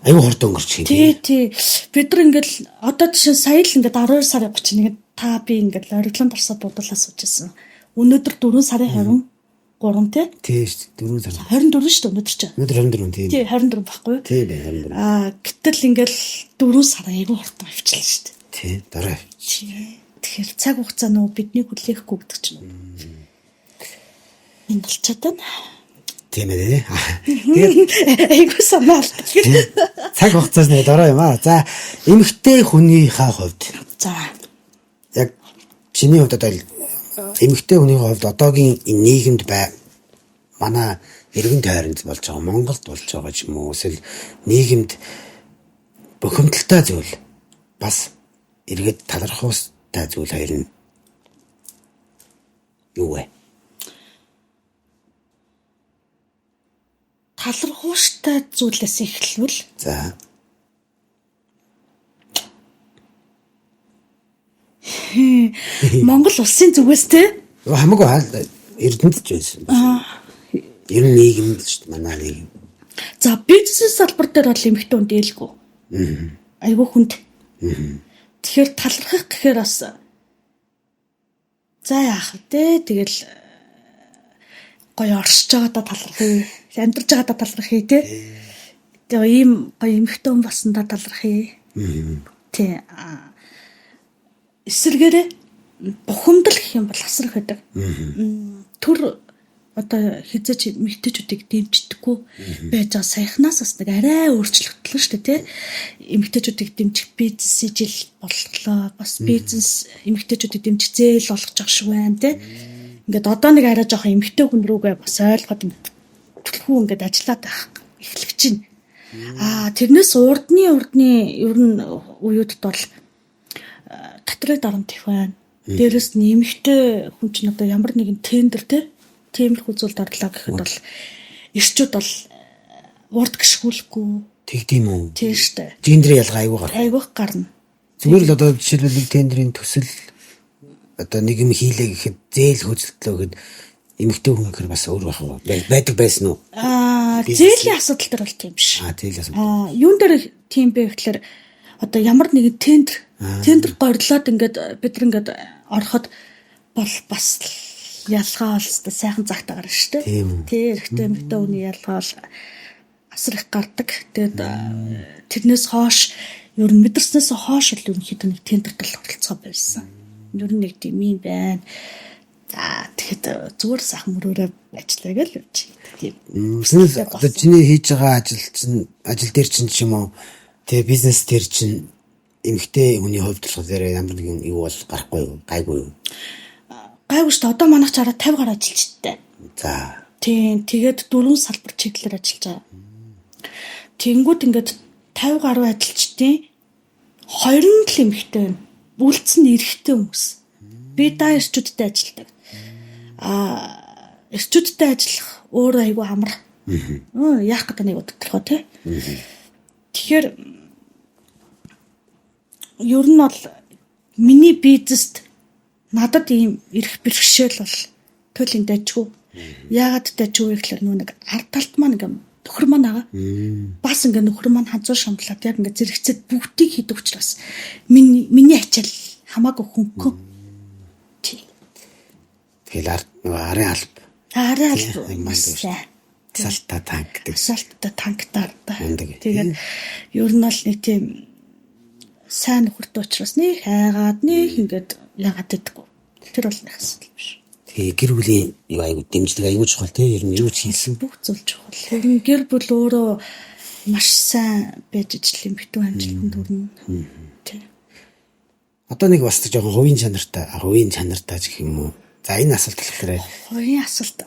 аюу хурдан өнгөрч хий. Тий. Бид нар ингээд одоо жишээ сая л ингээд 12 сарын 31-нд та би ингээд ориглонд орсоо буудуулаа суужсэн. Өнөөдөр 4 сарын 23 тий. Тий шүү дээ 4 сар. 24 шүү дээ өнөөдөр чинь. Өнөөдөр 24 тий. Тий 24 байхгүй юу? Тий 24. Гэтэл ингээд 4 сар аюу хурдан авчлаа шүү дээ. Тий дараа. Тэгэхээр цаг хугацаа нөө бидний хүлээхгүй гэдэг чинь. Энэ болчиход байна. Тийм ээ. Тэгээд айгуу санаа. Цаг хугацаас нэг дараа юм аа. За эмэгтэй хүнийхээ хувьд. За чиний хувьд одоо эмэгтэй хүний хувьд одоогийн нийгэмд манай иргэн тойронд болж байгаа Монголд болж байгаа ч юм уу эсвэл нийгэмд бухимдалтай зүйл бас эргээд талархуустай зүйл хоёр нь юу вэ? Талархуустай зүйлээс эхэлвэл За. Монгол улсын зүгээс те Хамаагүй Эрдэнэт ч байсан. Ер нь нийгэм шүү дээ манай нийгэм. за бизнес салбар дээр бол эмэгтэй хүн дээлгүй. Айгүй хүнд. Тэгэхээр талархах гэхээр бас за яах вэ? Тэгэл гоё оршиж байгаадаа талархъя. Амьдарч байгаадаа талархъя те. Тэгээ ийм гоё эмэгтэй хүн болсондоо талархъя. Тэ эсэргээрээ бухимдал гэх юм бол асар их байдаг. Түр одоо хязгаарч эмэгтэйчүүдийг дэмждэггүй байж байгаа саяхнаас бас нэг арай өөрчлөгдлөө шүү дээ тий. Эмэгтэйчүүдийг дэмжих бизнес ижил боллоо. Бас бизнес эмэгтэйчүүдийг дэмжих зээл болгож байгаа шүү байна тий. Ингээд одоо нэг арай жоохон эмэгтэй хүн рүүгээ бас ойлгоод төлхөө ингээд ажиллаад байх эхлэж байна. Тэрнээс урдны ер нь уюудд бол татрыг дарамт их байна. Дээрээс нэмэгтэй хүн чинь одоо ямар нэгэн тендер тиймэрхүү зүйл дарлаа гэхэд бол эрчүүд бол урд гიშгүүлэхгүй. Тэгдэм үү? Тийм штэ. Тендерийн ялгаа айгүй гарна. Айгүй гарна. Зүгээр л одоо жишээлбэл нэг тендерийн төсөл одоо нэг юм хийлээ гэхэд зээл хөдөлтөө гэхэд эмэгтэй хүн гэхээр бас өөр байдаг байсан уу? Зээлийн асуудал төр бол тийм биш. Зээлийн асуудал. Юун дээр тийм бэ гэхээр одоо ямар нэгэн тендер горилоод ингээд бид нар ингээд ороход бол бас ялгаа олстой сайхан загтаа гарна шүү дээ. Тэ эрэгтэй эмэгтэй хүний ялгаа бол асар их гардаг. Тэгээд тэрнээс хойш ер нь мэдэрснээс хойш л ерөнхийдөө нэг тендерт л оролцоо байсан. Ер нь нэг тийм юм байна. За тэгэхэд зүгээр сайхан мөрөөрөө ажиллагаа л үуч. Тийм. Одоо чиний хийж байгаа ажил дээр чинь ч юм уу тэгээ бизнес дээр чинь эмэгтэй хүний хувьд болохоор ямар нэгэн юу бол гарахгүй юу? Гайгүй юу? Гайгүй шүү дээ. Одоо манайх чараа 50 гаруй ажилчтай. За. Тийм. Тэгээд 4 салбар чиглэлээр ажиллаж байгаа. Тэнгүүд ингээд 50 гаруй ажилчдын 20 л эмэгтэй байна. Үлдсэн нь эрэгтэй хүмүүс. Би эрчүүдтэй ажилладаг. Эрчүүдтэй ажиллах өөрөө айгүй амар. Яах гэдэг нэг тодорхой тий. Тэгэхээр ер нь бол миний бизнест надад ийм эрх бэрхшээл бол туйлын дайжгүй. Яагаад дайжгүй гэхээр нэг ард талд маань ингээм нөхөр маань байгаа. Бас ингээ нөхөр маань ханцуу шамблаад яг ингээ зэрэгцээд бүгдийг хийдэг учраас миний ачаал хамаагүй хөнгөн. Тэгэл арын алба. Арын алба. Асфальтаа танк гэдэг. Асфальтаа танктаар да. Тэгээд ер нь бол нэг тийм сайн нөхөртэй учраас нэг хайгаад нэг ингээд яагаад гэдэггүй. Тэр бол нэг асуудал биш. Тэгээ гэр бүлийн юу айгуу дэмжлэг айгуу чухал тий ер нь юу ч хийсэн бүх зүйл чухал. Ер нь гэр бүл өөрөө маш сайн байж ижил юм битүү амжилтанд хүрнэ. Тий. Одоо нэг бас жоохон хувийн чанартай гэх юм уу? За энэ асуулт болохоор хувийн асуулт.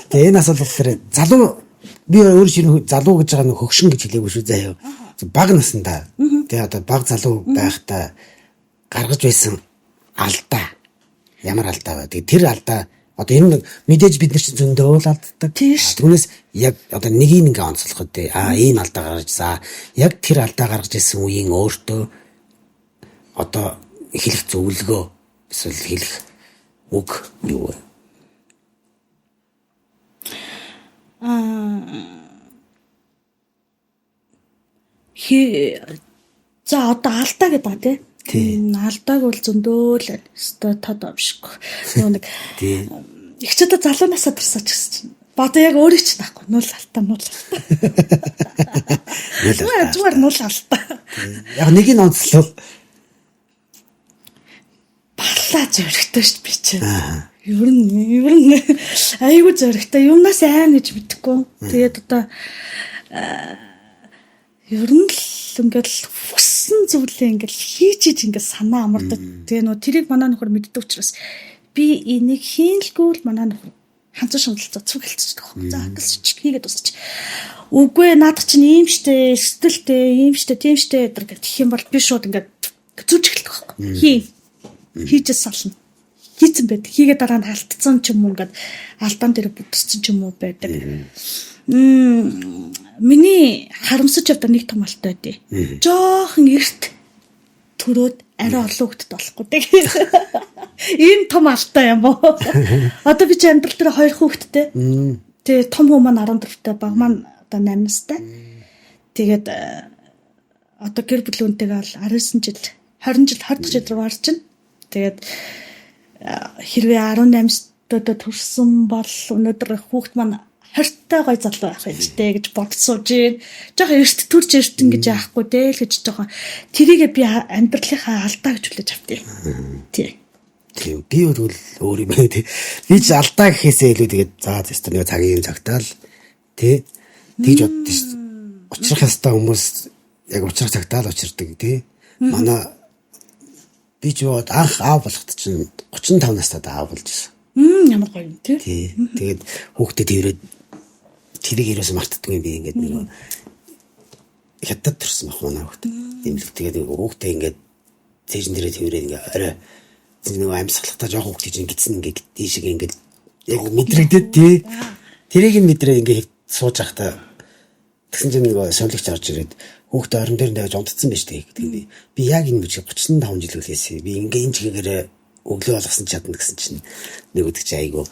Тэгээ энэ асуулт болохоор залуу би өөр шинэ залуу гэж байгаа нэг хөгшин гэж хэлээгүй шүү заяа. Баг насандаа тэгээ одоо баг залуу байхдаа гаргаж байсан алдаа ямар алдаа вэ? Тэгээ тэр алдаа одоо энэ мэдээж бид нар чинь зөндөө л алддаг. Түүнээс яг одоо нэгийг ингээ онцлоход ийм алдаа гаргажсаа яг тэр алдаа гаргаж ирсэн үеийн өөртөө одоо хэлэх зөвлөгөө эсвэл хэлэх үг юу вэ? За одоо алдаа гэдэг тийм. Алдааг бол зөндөө л өстой тод авшгүй. Нэг ихчэдэ залуу насаа турсаач гэсэн чинь. Бата яг өөрөө ч таахгүй. Нул алдаа. Зүгээр нул алдаа. Яг нэг нь онцлол барлаа зөрөгтэй шүү би чинь. Ер нь айгүй зөрөгтэй. Юмнаас айн гэж мэдэхгүй. Тэгээд одоо ер нь л ингээд хүссэн зүйлээ ингээд хийж ингээд санаа амардаг. Тэгээ нөө тэрийг манай нөхөр мэддэг учраас би энийг хийлгүй л манай нөхөр ханцан шундалцаа цуг хэлцдэг байхгүй. За гэсэн чи хийгээд дуусч. Үгүй наадах чинь ийм штэ, эрсдэлтэй, ийм штэ, тийм штэ гэдэг гэх юм бол би шууд ингээд зүж эхэлдэг байхгүй. Хийжээс сална. Хийцэн байдаг. Хийгээд дараа нь алдсан ч юм уу ингээд алдаан дээр бүтцсэн ч юм уу байдаг. Миний харамсаж явдаг нэг том алтай байдیں۔ Жохон эрт төрөөд арай олон хөлтөд болохгүй дээ. Ийм том алтай юм уу? Одоо би чи амьдрал дээр 2 хүүхэдтэй. Тэгээ том хүү маань 14-тэй, баг маань одоо 8 настай. Тэгээд одоо гэр бүл үнтэйгээ 19 жил, 20 жил руу гарч байна. Тэгээд хэрвээ 18-д төрсөн бол өнөөдөр хүүхэд маань 20-тай гой залуу байх хэрэгтэй гэж бодсооч. Жохоо эрт төрж эрт ингэж яахгүй дээ л гэж жоохон тэрийгээ би амьдралынхаа алдаа гэж хүлээж автыг. Тий. Тийм би бол өөр юм ээ. Би ч алдаа гэхээсээ илүү тэгээд заа зөв нэг цагийн юм цагтаал тий. Тэгж боддоо шүү. Учрах ёстой хүмүүс яг учрах цагтаал учирдаг тий. Манай би ч анх аав болоход чинь 35 настай аав болж байсан. Ямар гоё юм тий. Тий. Тэгээд хүүхдэд тэрээд тэрийг ерөөсөө мартдаггүй би ингээд нэг хятад төрсөн баг манай хүүхд. Тийм л тэгээд хүүхдээ ингээд цэжин дээрээ тэрээд ингээд орой нэг амьсгалахтаа жоох хүүхдээ чинь гидсэн ингээд тийшээ ингээд яг мэдрэгдээд тий. Тэрийг нь мэдрээ ингээд сууж байхдаа тэгсэн чинь нэг совлогч орж ирээд хүүхдээ орон дээр навж унтцсан байж тээ гэдэг би яг энэ мөчө 35 жил үлээсэн. Би ингээд энэ чигээр өглөө болгосон чадна гэсэн чинь нэг өдөг чи айгу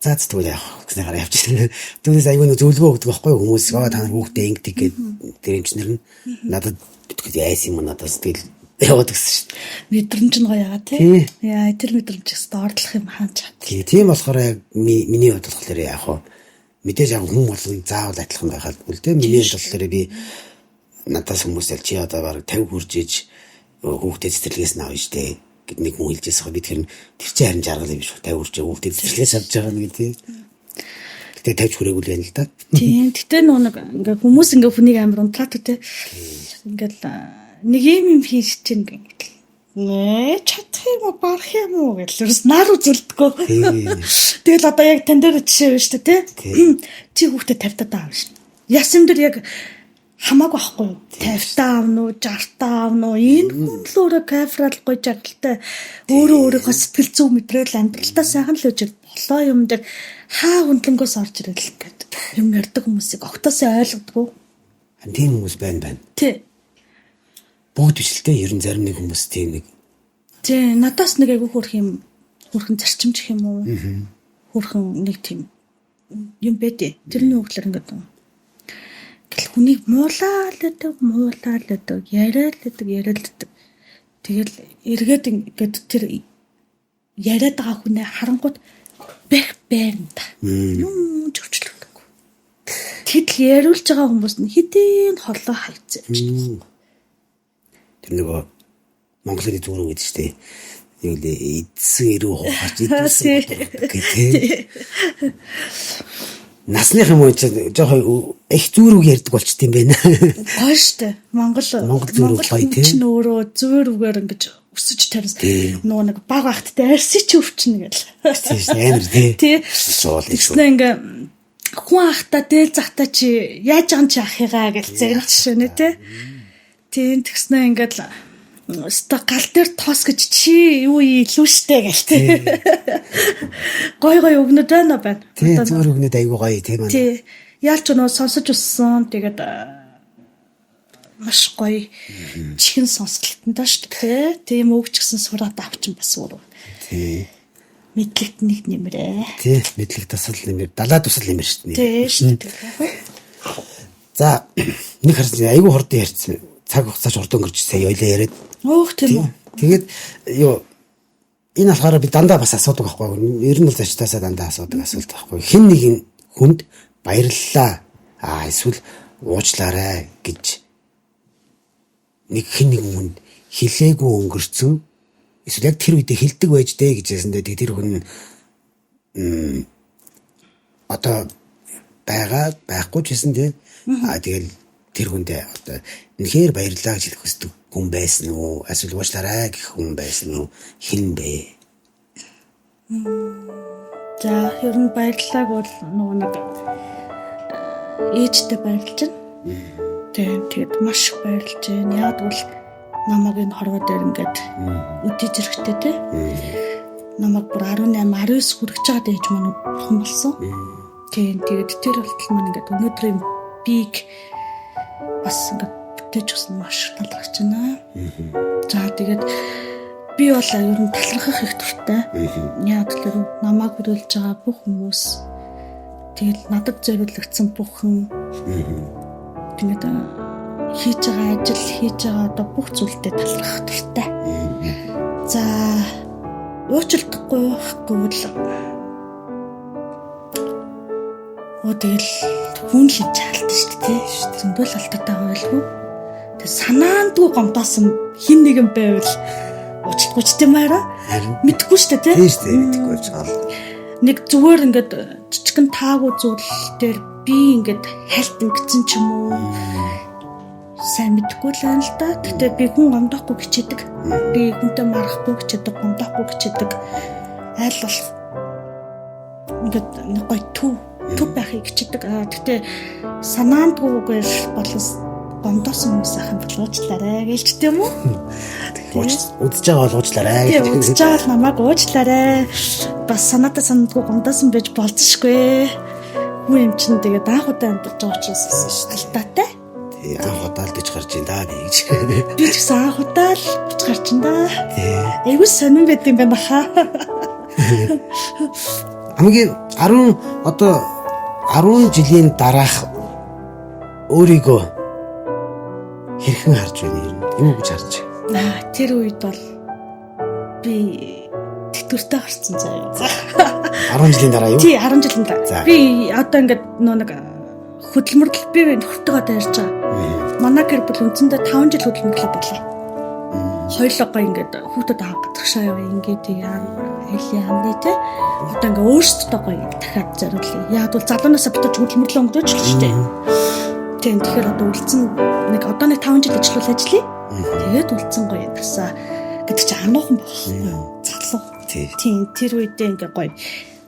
заац тэгвэл яах гэснээр гараа явчихсан. Түүнээс айгу нэг зөвлөгөө өгдөг байхгүй хүмүүс та нар хүүхдээ ингэдэг гэдэг тэр эмчнэр нь надад битгий яйс юм надаас тэгэл яваад гэсэн шүү дээ. Мэдрэмж нь гоё яагаад тий. Яа тэр мэдрэмжээс дордлох юм хааж чад. Тийм болохоор яг миний хувьд болохоор яах вэ? Мэдээж яг хүн болгон заавал адилхан байхад үл дээ. Миний хувьд болохоор би надаас хүмүүсэл чи одоо баг 50 хүрж иж хүүхдээ цэцэрлэгээс нь авна штэ гэд нэг хүн хэлжээс байгаа. Би тэр чинь харин жаргал юм биш үү? 50 хүрч хүүхдээ цэцэрлэгээс авч байгаа нэг тий. Гэтэ 50 хүрээгүй л байна л да. Тийм. Гэтэ нэг ингээ хүмүүс ингээ хүнийг амар унтраад тий. Ингээл нэг юм хийж чинь гэнэ. Нэ чадах юм уу барах юм уу гэж ерөөс нар үзүүлдэггүй. Тэгэл одоо яг тань дээр жишээ байна шүү дээ тий. Чи хүүхдэд 50 таа аав шүү. Ясам дээр яг хамаагүй байхгүй юу? 50 таа аавн уу 60 таа аавн уу энэ хүн л өөрөө кайфрал гоё жаргалтай өөрийнхөө сэтгэл зүй мэдрэл амьдралтаа сайхан л үжиг болоо юм дээр хаа хөндлөнгөөс орж ирэл гэдэг юм ярьдаг хүмүүсийг огтоосоо ойлгодгүй. Тийм хүмүүс байна. Тий. Бүгд биш л дээ. Ер нь зарим нэг хүмүүс тийм нэг. Тий, надаас нэг айгүй хөрхэн зарчимч юм уу? Хөрхэн нэг тийм юм бэдэ. Тэрний үгээр ингээд гэл хүнийг муулаад яриад. Тэгэл эргээд ингээд тэр яриад байгаа хүнээ харангууд бэх байна та. Юм зөрчлөхгүй. Тэд яриулж байгаа хүмүүс нь хэдийн хоолой хайцсан юм. Тэр нөгөө Монголын зүрх гэдэг чинь юу лээ эдсэн ирүү хуухаач эдсэн гэдэг. Насных юм уу ч жоохон их зүрх ярьдаг болчт юм байна. Гоё штэ. Монгол зүрх гоё тийм. Чинь өөрөө зүрхгээр ингэж өсөж тарс нөгөө нэг баг багттай арсич өвчнө гэл. Тийм амар тий. Суул шүү. Ингээ хүн ахта дээл захта чи яаж байгаа чи ахыгаа гэж зэрэг жишээ нэ тий. Тийм тэгснэ ингээд гал дээр тоос гэж чи юу илүү штэ гэлтэй. Гой өгнөд байна. Тийм зүгээр өгнөд айгуу гоё тийм байна. Тий. Яалч нөө сонсож уссан тэгээд маш гоё чихэн сонсголттой штэ тийм өгч гсэн сураад авчин бас өөр. Тий. Мэдлэгт нэг нэмрээ. Тий мэдлэг тасал нэмэр далаа тусал нэмэр штэ. Тий штэ. За нэг харсан айгуу хурдан ярьсан. Цаг хугацаач хурдан өнгөрч сая ойлоо яриад. Өөх тийм үү. Тэгээд юу энэ болохоор би дандаа бас асуудаг байхгүй. Ер нь бол зочдоосаа дандаа асуудаг асуулт байхгүй. Хэн нэгэн хүнд баярлалаа. Эсвэл уучлаарай гэж нэг хэн нэгэн хүнд хэлээгүй өнгөрцөн. Эсвэл яг тэр үедээ хэлдэг байж дээ гэж хэлсэндээ тэр хүн одоо байгаа байхгүй ч гэсэн тий. Тэгэл тэр хүндээ одоо үнэхээр баярлалаа гэж хэлэх хүсдэг хүн байсан уу? Эсвэл уучлаарай гэх хүн байсан уу? Хэн бэ? За ер нь баярлалааг бол нөгөө нэг ээжтэй баярлж байна. Тэгээд маш их баярлж байна. Яг бол намайг энэ хорвоо дээр ингээд үдий зэрэгтэй те. Намайг бүр 18 19 хүрэж байгаа ээж маань бурхан болсон. Тэгээд тэр болтол маань ингээд өнөөдрийн бийг бас ингээд бүтээж өгсөн маш талархаж байна. За тэгээд би бол ер нь талархах их дуртай. Яг тэр намайг хүрүүлж байгаа бүх хүмүүс тэгэл надад зориулагдсан бүхэн тэгээд хийж байгаа ажил хийж байгаа одоо бүх зүйлдээ талархах дуртай. За уучлахгүй гэвэл тэгэл хүн л чаалтсан шүү дээ. Зөндөл алдагдаа байлгүй. Тэг санаандгүй гомдоосон хин нэгэн байвал уучлахгүй ч тийм аа. Мэдхгүй шүү дээ тий. Тийм шүү дээ мэдхгүй жаал. Нэг зүгээр ингээд жижигэн таагүй зүйл дээр би ингээд хайлт ингэсэн ч юм уу. Сайн мэдгүй л байна л да. Гэтэ би хүн гомдохгүй хичээдэг. Би хүнтэй марахгүй хичээдэг, гомдохгүй хичээдэг. Айл бол ингээд нэг гоё төв байхыг хичээдэг. Гэтэ санаандгүйгээр болон гомдоосон хүмүүс ахын уучлаарай гэлчтэй юм уу? Удаж байгаа бол уучлаарай. Удаж байгаа бол намайг уучлаарай. Бас санаатаа санагдгүй гомдоосон байж болзошгүй. Хүн юм чинь тэгээд анх удаа амьдарч байгаа учраас алдаатай. Тий анх удаа л дэж гарч ин даа би гэж. Би ч гэсэн анх удаа л бич гарч ин даа. Айгуу сонирн байд юм байна хаа. Хамгийн 10 жилийн дараах өөрийгөө хэрхэн харж байна юм? Юу гэж харж байна? Тэр үед бол би тэтгэвртэй гарсан заяа. 10 жилийн дараа юу? Тий 10 жилийн дараа. Би одоо ингээд нэг хөдөлмөрлөл би нөхөртөөгөө дайрч байгаа. Манай гэр бүл үндсэндээ 5 жил хөдөлмөрлөө боллоо. Хоёулаа ингээд хүүхдүүд хангадагшаа яа ингээд аялийн амны те. Одоо ингээд өөрсдөө гоё дахиад зориулъя. Яг бол залуунаасаа битэж хөдөлмөрлөө өнгөж л шүү дээ. Тийм тэгэхээр одоо үлдсэн нэг одоо нэг 5 жил ажиллал ажиллая. Тэгээд үлдсэн гоё тасаа гэдэг чинь ануухан байхгүй юу? Залуу. Тийм тэр үедээ ингээд гоё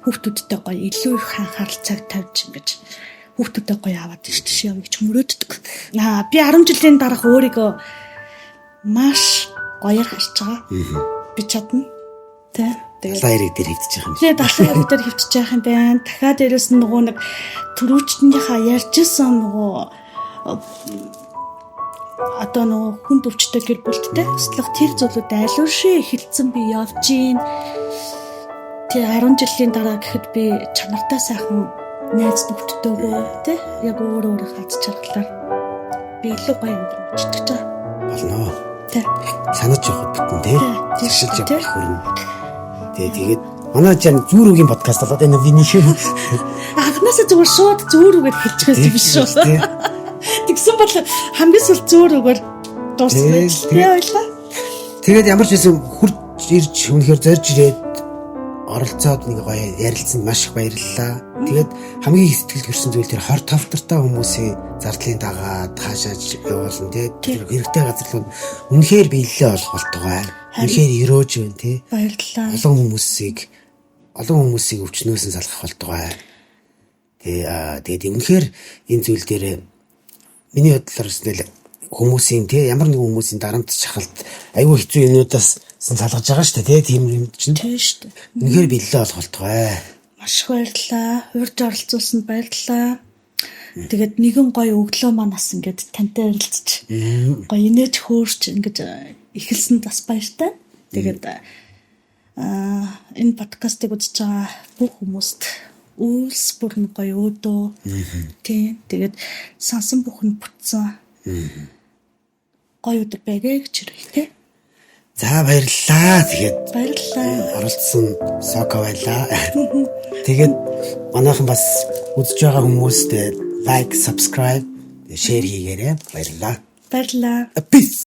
хүүхдүүдтэй гоё илүү их анхаарал цаг тавьж ингэж хүүхдүүдтэй гоё аваад тийш явъя гэж мөрөөддөг. Би 10 жилийн дараах өөрийгөө маш гоёор харж байгаа. Би чадна. Тэгээд далайн хэрэг дээр хөвтөж байгаа юм. Тэгээд далайн хэрэг дээр хөвтөж байгаа юм байна. Дахиад дээрээс нь нөгөө нэг түрүүчнийхаа ярьжсэн нөгөө одоо нөгөө хүн төвчтэй гэр бүлттэй туслах тэр зүйлүүд айлууршээ эхэлсэн би явж гин. Тэр 10 жилийн дараа гэхэд би чанартай сайхан найз төвчтэйгөө тий яг өөр хаз чаргалаар би илүү гоё юм чигтэж байгаа. Болно. Санаж явах бүтэн тий. Жишэлж явах хүрнэ. Тэгээд манай жан зүүрүүгийн подкаст болоод энэ виний шүү. Анхнаасаа зүгээр шууд зүүрүүгээр хэлчихсэн биш үү? Тэгсэн бол хамгийн сүл зүүрүүгээр дуусгаж тий ойлаа. Тэгээд ямар ч байсан хурж ирж үнэхээр зорж ирээд оролцоод нэг гоё ярилцсанд маш их баярлалаа. Тэгээд хамгийн их сэтгэл төрсэн зүйл тэр хор тавтартай хүмүүсийн зардлын дагаад хаашаач явуулна тий. Тэр хэрэгтэй газар руу үнэхээр биелэлээ олох болтугай. Үнэхээр өрөөж байна тий. Баярлалаа. Олон хүмүүсийг өвчнөөс нь салгах болтугай. Тэгээд үнэхээр энэ зүйл дээр миний бодлоор өснөл хүмүүсийн тий ямар нэгэн хүмүүсийн дарамт шахалт айгүй хэцүү юмнуудаас салгаж байгаа шүү дээ тийм юм чинь. Тийм шүү дээ. Үнэхээр биелэлээ олох болтугай. Маш их баярлалаа. Урьж оролцуулсанд баярлалаа. Тэгээд нэгэн гоё өглөө манаас ингээд тантай ярилцж гоё инээж хөөрч ингэж эхэлсэнд бас баяртай. Тэгээд энэ подкастыг үзэж байгаа бүх хүмүүст үйлс бүрэн гоё өөдөө тийм тэгээд сансан бүхэн бүтсэн гоё өдөр байгэ гэж хэлээ. За баярлалаа. Тэгээд баярлалаа. Оролцсон Соко байлаа. Тэгээд манайхан бас үзэж байгаа хүмүүст лайк, subscribe, share хийгээрэй. Баярлалаа. Баярлалаа. Peace.